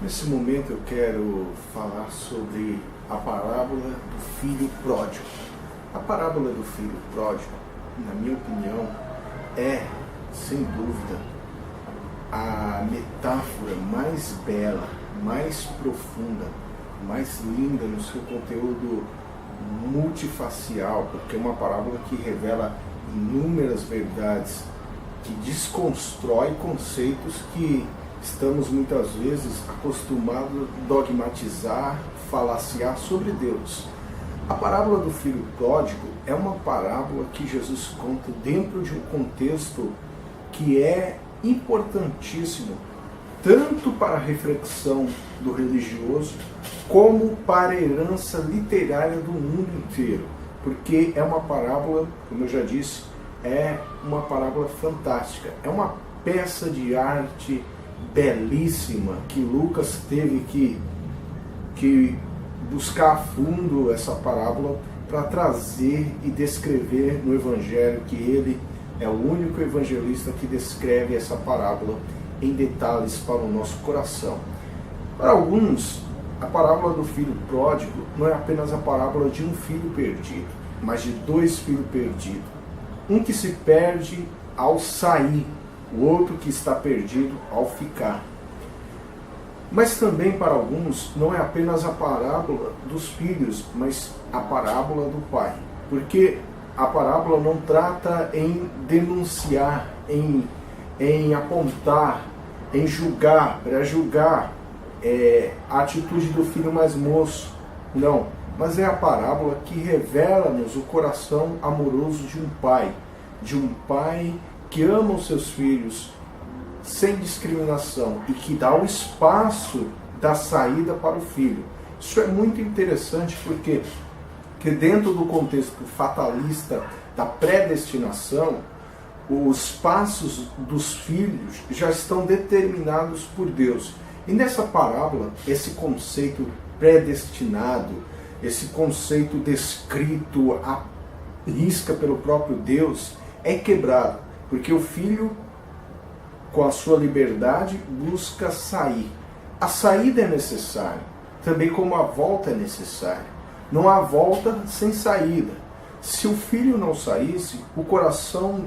Nesse momento eu quero falar sobre a parábola do filho pródigo. A parábola do filho pródigo, na minha opinião, é, sem dúvida, a metáfora mais bela, mais profunda, mais linda no seu conteúdo multifacial, porque é uma parábola que revela inúmeras verdades, que desconstrói conceitos que estamos muitas vezes acostumados a dogmatizar, falaciar sobre Deus. A parábola do filho pródigo é uma parábola que Jesus conta dentro de um contexto que é importantíssimo, tanto para a reflexão do religioso, como para a herança literária do mundo inteiro. Porque é uma parábola, como eu já disse, é uma parábola fantástica. É uma peça de arte belíssima que Lucas teve que buscar a fundo essa parábola para trazer e descrever no Evangelho, que ele é o único evangelista que descreve essa parábola em detalhes para o nosso coração. Para alguns, a parábola do filho pródigo não é apenas a parábola de um filho perdido, mas de dois filhos perdidos. Um que se perde ao sair, o outro que está perdido ao ficar. Mas também para alguns não é apenas a parábola dos filhos, mas a parábola do pai. Porque a parábola não trata em denunciar, em apontar, em julgar, pré-julgar a atitude do filho mais moço. Não, mas é a parábola que revela-nos o coração amoroso de um pai que ama os seus filhos sem discriminação e que dá o espaço da saída para o filho. Isso é muito interessante porque dentro do contexto fatalista da predestinação, os passos dos filhos já estão determinados por Deus. E nessa parábola, esse conceito predestinado, esse conceito descrito à risca pelo próprio Deus, é quebrado, porque o filho, com a sua liberdade, busca sair. A saída é necessária, também como a volta é necessária. Não há volta sem saída. Se o filho não saísse, o coração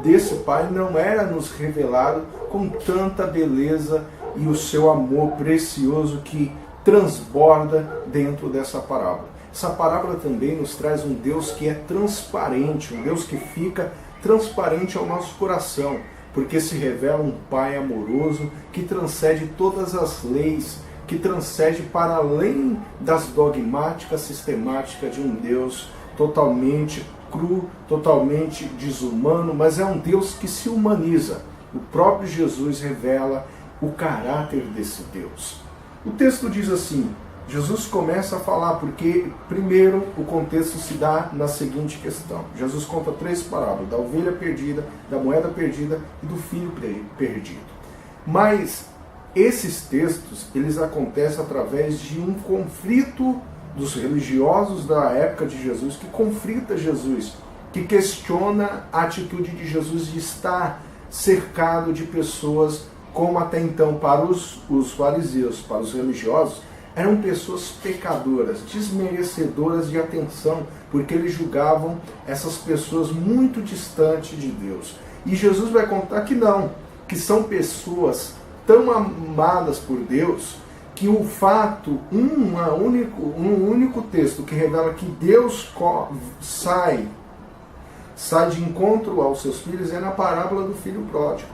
desse pai não era nos revelado com tanta beleza e o seu amor precioso que transborda dentro dessa parábola. Essa parábola também nos traz um Deus que é transparente, um Deus que fica transparente ao nosso coração, porque se revela um Pai amoroso que transcende todas as leis, que transcende para além das dogmáticas sistemáticas de um Deus totalmente cru, totalmente desumano, mas é um Deus que se humaniza. O próprio Jesus revela o caráter desse Deus. O texto diz assim, Jesus começa a falar, porque primeiro o contexto se dá na seguinte questão. Jesus conta três parábolas, da ovelha perdida, da moeda perdida e do filho perdido. Mas esses textos, eles acontecem através de um conflito dos religiosos da época de Jesus, que conflita Jesus, que questiona a atitude de Jesus de estar cercado de pessoas como até então para os fariseus, para os religiosos, eram pessoas pecadoras, desmerecedoras de atenção, porque eles julgavam essas pessoas muito distantes de Deus. E Jesus vai contar que não, que são pessoas tão amadas por Deus, que o fato, um único texto que revela que Deus sai de encontro aos seus filhos é na parábola do filho pródigo.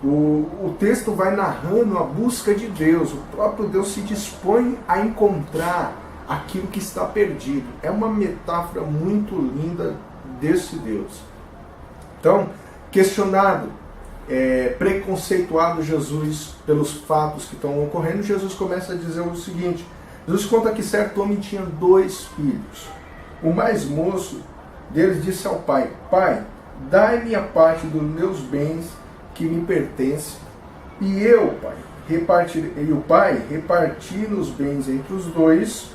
O texto vai narrando a busca de Deus. O próprio Deus se dispõe a encontrar aquilo que está perdido. É uma metáfora muito linda desse Deus. Então, questionado, preconceituado Jesus pelos fatos que estão ocorrendo, Jesus começa a dizer o seguinte. Jesus conta que certo homem tinha dois filhos. O mais moço deles disse ao pai, pai, dai-me a parte dos meus bens que me pertence, e eu, pai, repartir os bens entre os dois.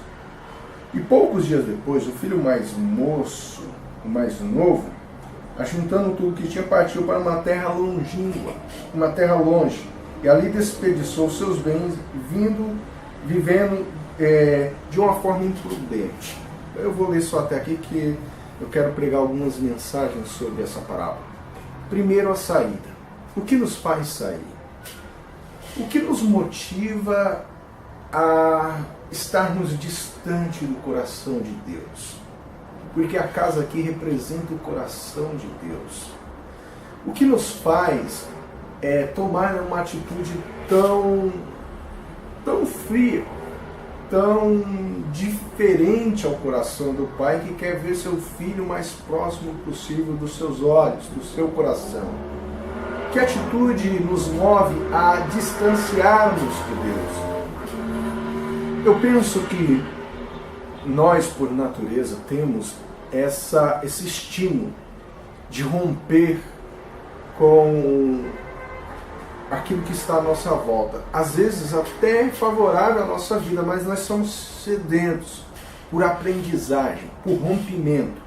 E poucos dias depois, o filho mais moço, o mais novo, ajuntando tudo que tinha, partiu para uma terra longínqua, uma terra longe, e ali desperdiçou seus bens, vivendo de uma forma imprudente. Eu vou ler só até aqui que eu quero pregar algumas mensagens sobre essa parábola. Primeiro, a saída. O que nos faz sair? O que nos motiva a estarmos distante do coração de Deus? Porque a casa aqui representa o coração de Deus. O que nos faz tomar uma atitude tão fria, tão diferente ao coração do Pai, que quer ver seu filho o mais próximo possível dos seus olhos, do seu coração? Que atitude nos move a distanciarmos de Deus? Eu penso que nós, por natureza, temos esse estímulo de romper com aquilo que está à nossa volta. Às vezes até favorável à nossa vida, mas nós somos sedentos por aprendizagem, por rompimento.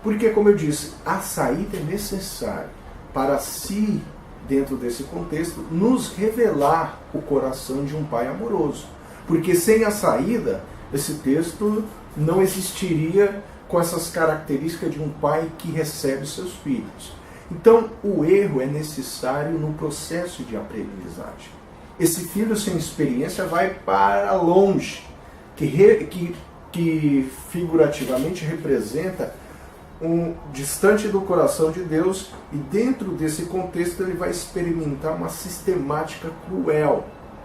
Porque, como eu disse, a saída é necessária para si, dentro desse contexto, nos revelar o coração de um Pai amoroso. Porque sem a saída, esse texto não existiria com essas características de um pai que recebe seus filhos. Então, o erro é necessário no processo de aprendizagem. Esse filho sem experiência vai para longe, que figurativamente representa distante do coração de Deus, e dentro desse contexto ele vai experimentar uma sistemática cruel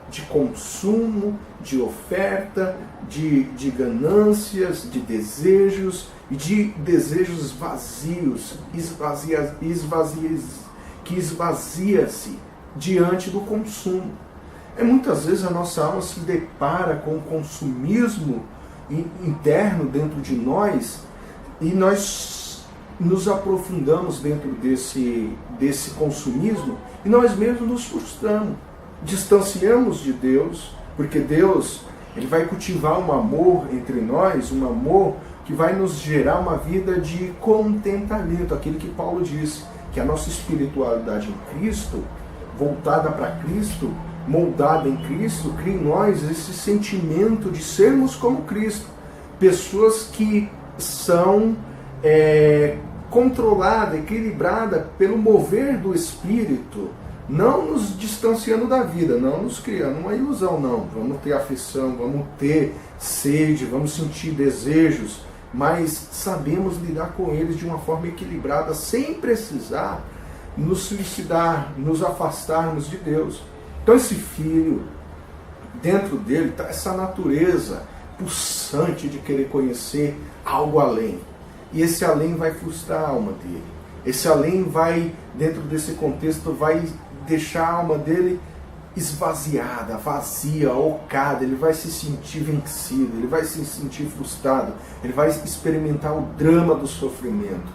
de consumo, de oferta, de ganâncias, de desejos, e de desejos vazios, que esvazia-se diante do consumo. Muitas vezes a nossa alma se depara com o consumismo interno dentro de nós, e nós nos aprofundamos dentro desse consumismo, e nós mesmos nos frustramos, distanciamos de Deus, porque Deus ele vai cultivar um amor entre nós, um amor que vai nos gerar uma vida de contentamento, aquilo que Paulo disse, que a nossa espiritualidade em Cristo, voltada para Cristo, moldada em Cristo, cria em nós esse sentimento de sermos como Cristo, pessoas que são controladas, equilibradas pelo mover do Espírito, não nos distanciando da vida, não nos criando uma ilusão, não. Vamos ter aflição, vamos ter sede, vamos sentir desejos, mas sabemos lidar com eles de uma forma equilibrada, sem precisar nos suicidar, nos afastarmos de Deus. Então esse filho, dentro dele está essa natureza pulsante de querer conhecer algo além. E esse além vai frustrar a alma dele. Esse além vai, dentro desse contexto, vai deixar a alma dele esvaziada, vazia, ocada. Ele vai se sentir vencido, ele vai se sentir frustrado, ele vai experimentar o drama do sofrimento.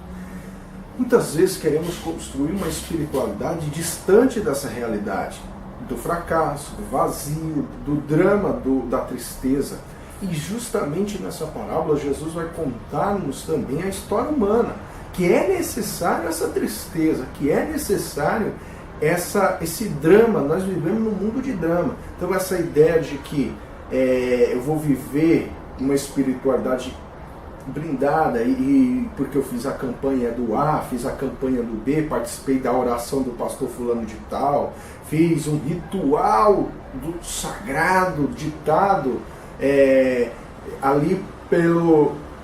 Muitas vezes queremos construir uma espiritualidade distante dessa realidade, do fracasso, do vazio, do drama, da tristeza. E justamente nessa parábola Jesus vai contar-nos também a história humana, que é necessário essa tristeza, que é necessário esse drama. Nós vivemos num mundo de drama. Então essa ideia de que eu vou viver uma espiritualidade blindada, e porque eu fiz a campanha do A, fiz a campanha do B, participei da oração do pastor fulano de tal, fiz um ritual do sagrado ditado ali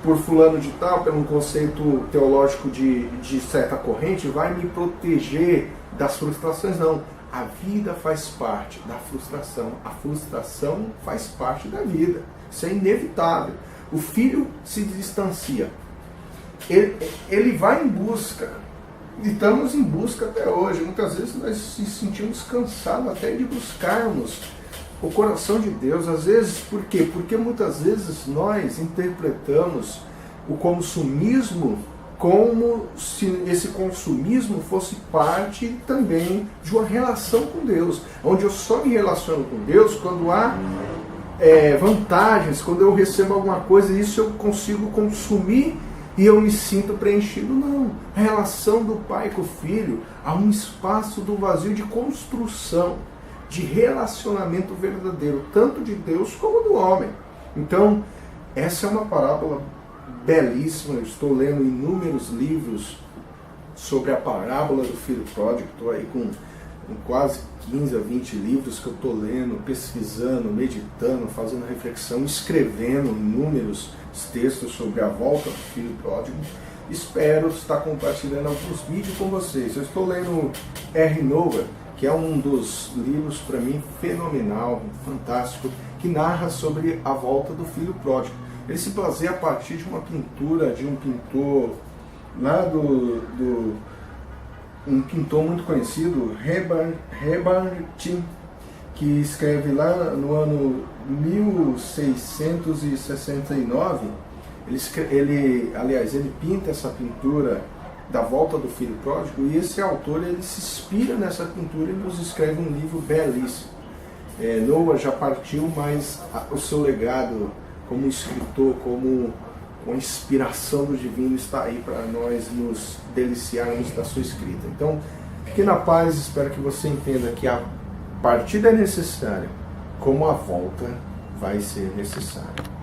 por fulano de tal, pelo conceito teológico de certa corrente, vai me proteger das frustrações. Não, a vida faz parte da frustração, a frustração faz parte da vida, isso é inevitável. O filho se distancia, ele vai em busca, e estamos em busca até hoje. Muitas vezes nós se sentimos cansados até de buscarmos o coração de Deus. Às vezes, por quê? Porque muitas vezes nós interpretamos o consumismo como se esse consumismo fosse parte também de uma relação com Deus, onde eu só me relaciono com Deus quando há vantagens, quando eu recebo alguma coisa, isso eu consigo consumir e eu me sinto preenchido. Não, a relação do pai com o filho, há um espaço do vazio de construção, de relacionamento verdadeiro, tanto de Deus como do homem. Então, essa é uma parábola belíssima. Eu estou lendo inúmeros livros sobre a parábola do filho pródigo. Estou aí com quase 15 a 20 livros que eu estou lendo, pesquisando, meditando, fazendo reflexão, escrevendo inúmeros textos sobre a volta do filho pródigo. Espero estar compartilhando alguns vídeos com vocês. Eu estou lendo R. Noah, que é um dos livros, para mim, fenomenal, fantástico, que narra sobre a volta do filho pródigo. Ele se baseia a partir de uma pintura de um pintor lá um pintor muito conhecido, Rebartin, que escreve lá no ano 1669. Ele pinta essa pintura da volta do filho pródigo, e esse autor ele se inspira nessa pintura e nos escreve um livro belíssimo. Noah já partiu, mas o seu legado como escritor, como uma inspiração do divino está aí para nós nos deliciarmos da sua escrita. Então, fique na paz, espero que você entenda que a partida é necessária, como a volta vai ser necessária.